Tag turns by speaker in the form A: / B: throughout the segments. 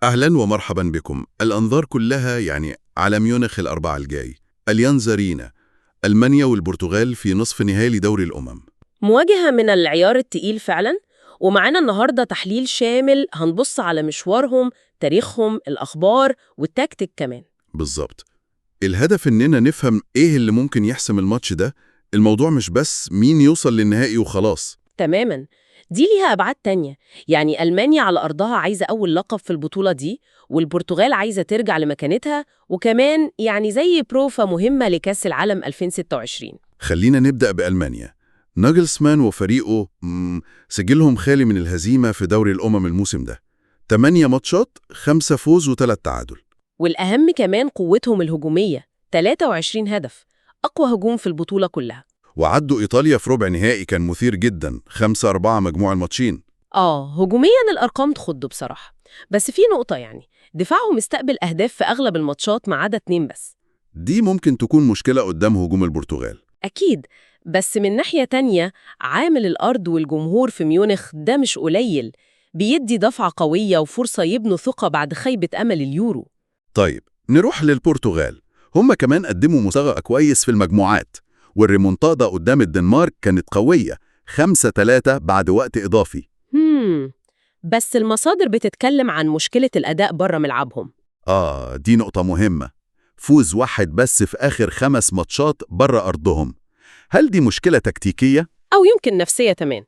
A: أهلا ومرحبا بكم. الأنظار كلها على ميونخ الأربعاء الجاي. اليانز أرينا، ألمانيا والبرتغال في نصف نهائي دوري الأمم.
B: مواجهة من العيار التقيل فعلا. ومعانا النهاردة تحليل شامل، هنبص على مشوارهم، تاريخهم، الأخبار والتكتيك كمان.
A: بالظبط. الهدف إننا نفهم إيه اللي ممكن يحسم الماتش ده. الموضوع مش بس مين يوصل للنهائي وخلاص.
B: تماما، دي ليها أبعاد تانية. يعني ألمانيا على أرضها عايزة أول لقب في البطولة دي، والبرتغال عايزة ترجع لمكانتها، وكمان زي بروفة مهمة لكأس العالم 2026.
A: خلينا نبدأ بألمانيا. ناجلسمان وفريقه سجلهم خالي من الهزيمة في دوري الأمم الموسم ده. 8 ماتشات، 5 فوز و3 تعادل.
B: والأهم كمان قوتهم الهجومية، 23 هدف، أقوى هجوم في البطولة كلها.
A: وعدوا إيطاليا في ربع نهائي كان مثير جدا، 5-4 مجموع الماتشين.
B: هجوميا الأرقام تخض بصراحة. بس في نقطة، دفاعهم استقبل أهداف في أغلب الماتشات ما عدا 2 بس.
A: دي ممكن تكون مشكلة قدام هجوم البرتغال.
B: أكيد، بس من ناحية تانية عامل الأرض والجمهور في ميونخ ده مش قليل، بيدي دفعة قوية وفرصة يبنوا ثقة بعد خيبة أمل اليورو.
A: طيب نروح للبرتغال. هم كمان قدموا مستوى كويس في المجموعات، والريمونتادا قدام الدنمارك كانت قوية، 5-3 بعد وقت إضافي.
B: بس المصادر بتتكلم عن مشكلة الأداء بره ملعبهم.
A: دي نقطة مهمة. فوز واحد بس في آخر 5 ماتشات بره أرضهم. هل دي مشكلة تكتيكية؟
B: أو يمكن نفسية كمان.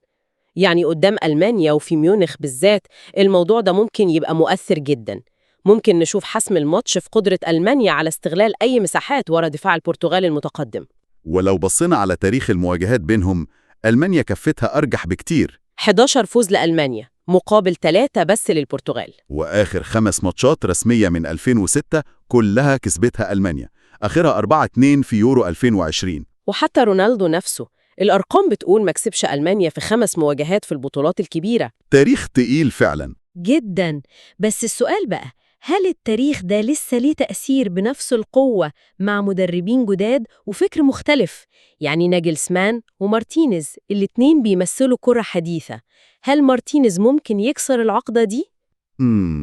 B: قدام ألمانيا وفي ميونخ بالذات الموضوع ده ممكن يبقى مؤثر جدا. ممكن نشوف حسم الماتش في قدرة ألمانيا على استغلال أي مساحات ورا دفاع البرتغال المتقدم.
A: ولو بصينا على تاريخ المواجهات بينهم، ألمانيا كفتها أرجح بكتير.
B: 11 فوز لألمانيا مقابل 3 بس للبرتغال.
A: وآخر 5 ماتشات رسمية من 2006 كلها كسبتها ألمانيا، آخرها 4-2 في يورو 2020.
B: وحتى رونالدو نفسه، الأرقام بتقول ما كسبش ألمانيا في 5 مواجهات في البطولات الكبيرة.
A: تاريخ تقيل فعلا.
B: جدا. بس السؤال بقى، هل التاريخ ده لسه ليه تأثير بنفس القوة مع مدربين جداد وفكر مختلف؟ ناجلسمان ومارتينيز الاتنين بيمثلوا كرة حديثة. هل مارتينيز ممكن يكسر العقدة دي؟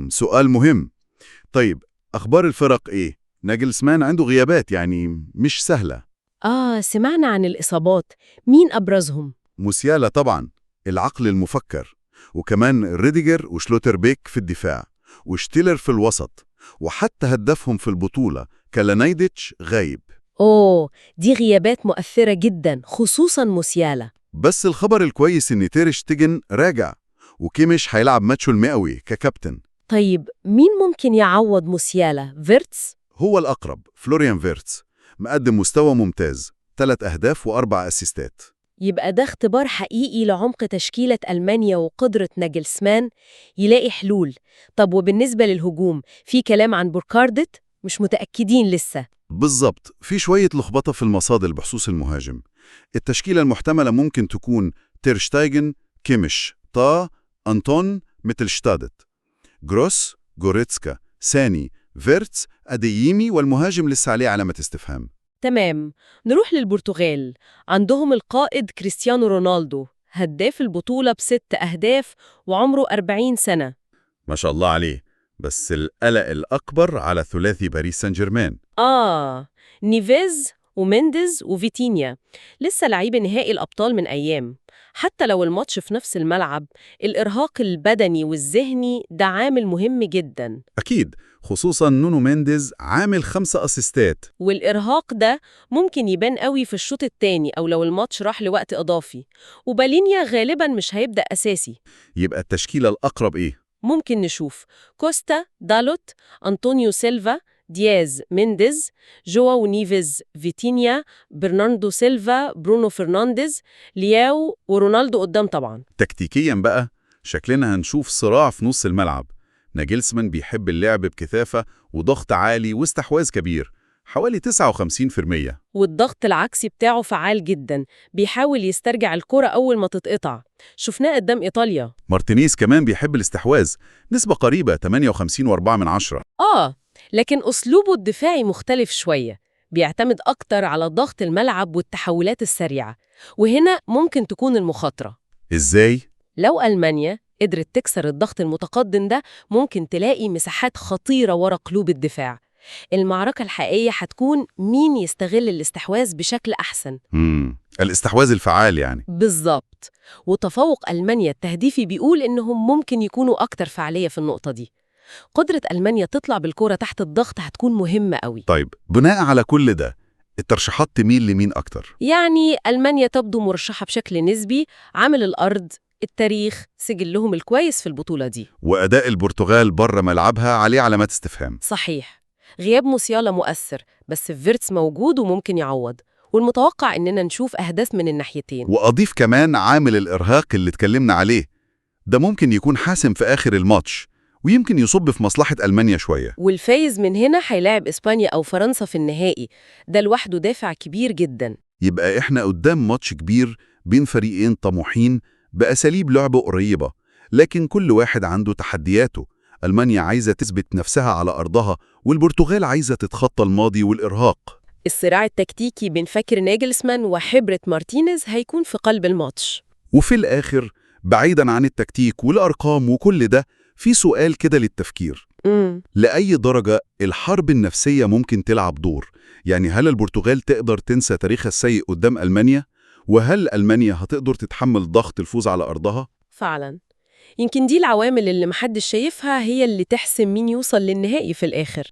A: سؤال مهم. طيب أخبار الفرق إيه؟ ناجلسمان عنده غيابات مش سهلة.
B: سمعنا عن الإصابات. مين أبرزهم؟
A: موسيالا طبعا، العقل المفكر، وكمان ريديجر وشلوتربيك في الدفاع، وشتيلر في الوسط، وحتى هدفهم في البطولة كالانايديتش غايب.
B: دي غيابات مؤثرة جدا، خصوصا موسيالا.
A: بس الخبر الكويس إن تير شتيجن راجع، وكيميش هيلعب ماتشه المئوي ككابتن.
B: طيب مين ممكن يعوض موسيالا؟ فيرتس؟
A: هو الأقرب، فلوريان فيرتس، مقدم مستوى ممتاز، 3 أهداف و4 أسيستات.
B: يبقى ده اختبار حقيقي لعمق تشكيلة ألمانيا وقدرة ناجلسمان يلاقي حلول. طب وبالنسبة للهجوم، في كلام عن بوركاردت؟ مش متأكدين لسه.
A: بالظبط، في شوية لخبطة في المصادر بخصوص المهاجم. التشكيلة المحتملة ممكن تكون تير شتايجن، كيميش، أنتون، ميتلشتادت، جروس، جوريتسكا، ساني، فيرتس، أدييمي، والمهاجم لسه عليه علامة استفهام.
B: تمام. نروح للبرتغال. عندهم القائد كريستيانو رونالدو، هداف البطولة ب6 أهداف وعمره 40 سنة.
A: ما شاء الله عليه. بس القلق الأكبر على ثلاثي باريس سان جيرمان.
B: نيفيز ومينديز وفيتينيا لسه لعيب نهائي الأبطال من أيام. حتى لو الماتش في نفس الملعب، الإرهاق البدني والذهني ده عامل مهم جدا.
A: أكيد، خصوصاً نونو مينديز عامل 5 أسيستات.
B: والإرهاق ده ممكن يبان قوي في الشوط التاني أو لو الماتش راح لوقت إضافي. وبالينيا غالبا مش هيبدأ أساسي.
A: يبقى التشكيلة الأقرب إيه؟
B: ممكن نشوف كوستا، دالوت، أنطونيو سيلفا، دياز، مينديز، جواو نيفيز، فيتينيا، برناردو سيلفا، برونو فرنانديز، لياو ورونالدو قدام طبعا.
A: تكتيكياً بقى، شكلنا هنشوف صراع في نص الملعب. ناجلسمان بيحب اللعب بكثافة وضغط عالي واستحواذ كبير، حوالي 59%.
B: والضغط العكسي بتاعه فعال جدا، بيحاول يسترجع الكرة أول ما تتقطع. شفناه قدام إيطاليا.
A: مارتينيز كمان بيحب الاستحواذ، نسبة قريبة 58.4%.
B: لكن أسلوبه الدفاعي مختلف شوية، بيعتمد أكتر على ضغط الملعب والتحولات السريعة. وهنا ممكن تكون المخاطرة.
A: إزاي؟
B: لو ألمانيا قدرت تكسر الضغط المتقدم ده، ممكن تلاقي مساحات خطيرة ورا قلوب الدفاع. المعركة الحقيقية هتكون مين يستغل الاستحواذ بشكل أحسن.
A: الاستحواذ الفعال يعني.
B: بالظبط. وتفوق ألمانيا التهديفي بيقول إنهم ممكن يكونوا أكتر فعالية في النقطة دي. قدرة ألمانيا تطلع بالكرة تحت الضغط هتكون مهمة قوي.
A: طيب بناء على كل ده الترشيحات تميل لمين أكتر؟
B: يعني ألمانيا تبدو مرشحة بشكل نسبي، عامل الأرض، التاريخ، سجلهم الكويس في البطولة دي.
A: وأداء البرتغال بره ملعبها عليه علامات استفهام.
B: صحيح، غياب موسيالا مؤثر، بس فيرتس موجود وممكن يعوض، والمتوقع إننا نشوف أهداف من الناحيتين.
A: وأضيف كمان عامل الإرهاق اللي اتكلمنا عليه، ده ممكن يكون حاسم في آخر الماتش ويمكن يصب في مصلحة ألمانيا شوية.
B: والفايز من هنا هيلاعب إسبانيا أو فرنسا في النهائي، ده لوحده دافع كبير جدا.
A: يبقى إحنا قدام ماتش كبير بين فريقين طموحين بأساليب لعبة قريبة، لكن كل واحد عنده تحدياته. ألمانيا عايزة تثبت نفسها على أرضها، والبرتغال عايزة تتخطى الماضي والإرهاق.
B: الصراع التكتيكي بين فاكر ناجلسمان وحبرة مارتينيز هيكون في قلب الماتش.
A: وفي الآخر بعيداً عن التكتيك والأرقام وكل ده، في سؤال كده للتفكير. لأي درجة الحرب النفسية ممكن تلعب دور؟ يعني هل البرتغال تقدر تنسى تاريخها السيء قدام ألمانيا؟ وهل ألمانيا هتقدر تتحمل ضغط الفوز على أرضها؟
B: فعلا، يمكن دي العوامل اللي محدش شايفها هي اللي تحسم مين يوصل للنهائي في الآخر.